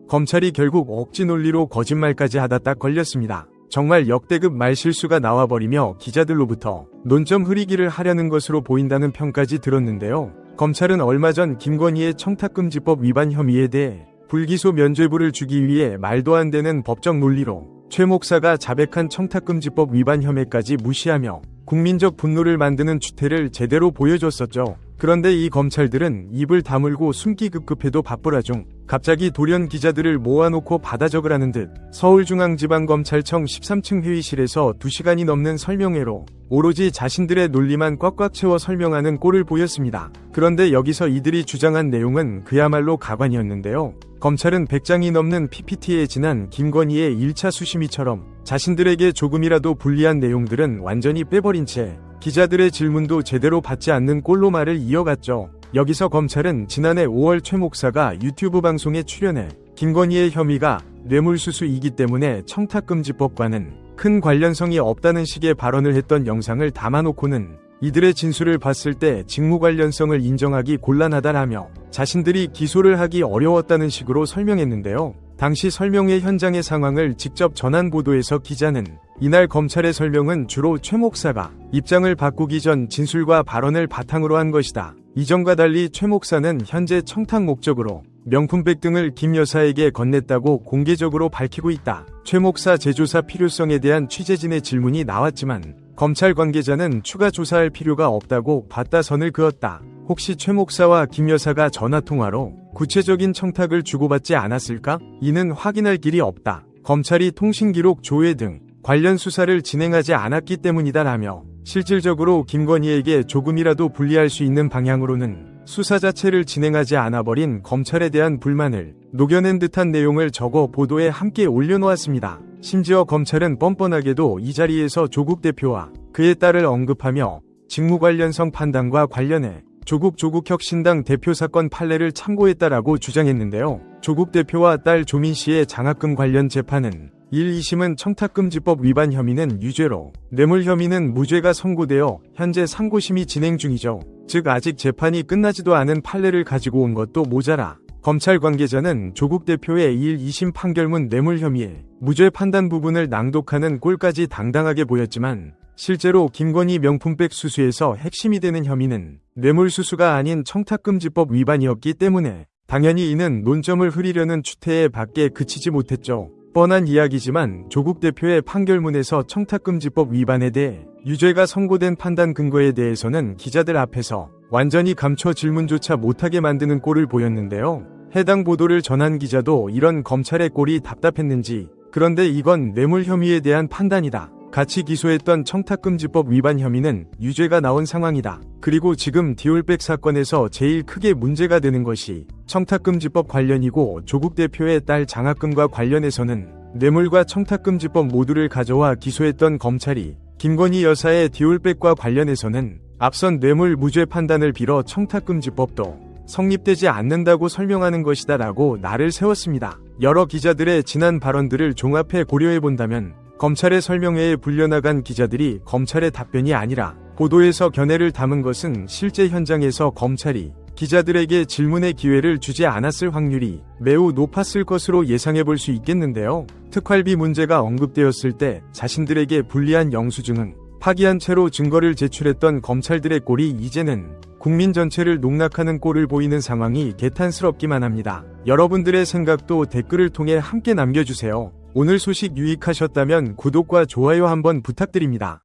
검찰이 결국 억지 논리로 거짓말까지 하다 딱 걸렸습니다. 정말 역대급 말실수가 나와버리며 기자들로부터 논점 흐리기를 하려는 것으로 보인다는 평까지 들었는데요. 검찰은 얼마 전 김건희의 청탁금지법 위반 혐의에 대해 불기소 면죄부를 주기 위해 말도 안 되는 법적 논리로 최 목사가 자백한 청탁금지법 위반 혐의까지 무시하며 국민적 분노를 만드는 추태를 제대로 보여줬었죠. 그런데 이 검찰들은 입을 다물고 숨기 급급해도 바쁘라 중 갑자기 돌연 기자들을 모아놓고 받아 적으라는 듯 서울중앙지방검찰청 13층 회의실에서 2시간이 넘는 설명회로 오로지 자신들의 논리만 꽉꽉 채워 설명하는 꼴을 보였습니다. 그런데 여기서 이들이 주장한 내용은 그야말로 가관이었는데요. 검찰은 100장이 넘는 PPT에 지난 김건희의 1차 수심위처럼 자신들에게 조금이라도 불리한 내용들은 완전히 빼버린 채 기자들의 질문도 제대로 받지 않는 꼴로 말을 이어갔죠. 여기서 검찰은 지난해 5월 최 목사가 유튜브 방송에 출연해 김건희의 혐의가 뇌물수수이기 때문에 청탁금지법과는 큰 관련성이 없다는 식의 발언을 했던 영상을 담아놓고는 이들의 진술을 봤을 때 직무 관련성을 인정하기 곤란하다라며 자신들이 기소를 하기 어려웠다는 식으로 설명했는데요. 당시 설명회 현장의 상황을 직접 전한 보도에서 기자는 이날 검찰의 설명은 주로 최 목사가 입장을 바꾸기 전 진술과 발언을 바탕으로 한 것이다. 이전과 달리 최 목사는 현재 청탁 목적으로 명품백 등을 김 여사에게 건넸다고 공개적으로 밝히고 있다. 최 목사 재조사 필요성에 대한 취재진의 질문이 나왔지만 검찰 관계자는 추가 조사할 필요가 없다고 봤다 선을 그었다. 혹시 최 목사와 김 여사가 전화통화로 구체적인 청탁을 주고받지 않았을까? 이는 확인할 길이 없다. 검찰이 통신기록 조회 등 관련 수사를 진행하지 않았기 때문이다라며 실질적으로 김건희에게 조금이라도 불리할 수 있는 방향으로는 수사 자체를 진행하지 않아버린 검찰에 대한 불만을 녹여낸 듯한 내용을 적어 보도에 함께 올려놓았습니다. 심지어 검찰은 뻔뻔하게도 이 자리에서 조국 대표와 그의 딸을 언급하며 직무 관련성 판단과 관련해 조국 혁신당 대표 사건 판례를 참고했다라고 주장했는데요. 조국 대표와 딸 조민 씨의 장학금 관련 재판은 1, 2심은 청탁금지법 위반 혐의는 유죄로 뇌물 혐의는 무죄가 선고되어 현재 상고심이 진행 중이죠. 즉 아직 재판이 끝나지도 않은 판례를 가지고 온 것도 모자라 검찰 관계자는 조국 대표의 1, 2심 판결문 뇌물 혐의에 무죄 판단 부분을 낭독하는 꼴까지 당당하게 보였지만 실제로 김건희 명품백 수수에서 핵심이 되는 혐의는 뇌물수수가 아닌 청탁금지법 위반이었기 때문에 당연히 이는 논점을 흐리려는 추태에 밖에 그치지 못했죠. 뻔한 이야기지만 조국 대표의 판결문에서 청탁금지법 위반에 대해 유죄가 선고된 판단 근거에 대해서는 기자들 앞에서 완전히 감춰 질문조차 못하게 만드는 꼴을 보였는데요. 해당 보도를 전한 기자도 이런 검찰의 꼴이 답답했는지 그런데 이건 뇌물 혐의에 대한 판단이다. 같이 기소했던 청탁금지법 위반 혐의는 유죄가 나온 상황이다. 그리고 지금 디올백 사건에서 제일 크게 문제가 되는 것이 청탁금지법 관련이고 조국 대표의 딸 장학금과 관련해서는 뇌물과 청탁금지법 모두를 가져와 기소했던 검찰이 김건희 여사의 디올백과 관련해서는 앞선 뇌물 무죄 판단을 빌어 청탁금지법도 성립되지 않는다고 설명하는 것이다 라고 날을 세웠습니다. 여러 기자들의 지난 발언들을 종합해 고려해본다면 검찰의 설명회에 불려나간 기자들이 검찰의 답변이 아니라 보도에서 견해를 담은 것은 실제 현장에서 검찰이 기자들에게 질문의 기회를 주지 않았을 확률이 매우 높았을 것으로 예상해볼 수 있겠는데요. 특활비 문제가 언급되었을 때 자신들에게 불리한 영수증은 파기한 채로 증거를 제출했던 검찰들의 꼴이 이제는 국민 전체를 농락하는 꼴을 보이는 상황이 개탄스럽기만 합니다. 여러분들의 생각도 댓글을 통해 함께 남겨주세요. 오늘 소식 유익하셨다면 구독과 좋아요 한번 부탁드립니다.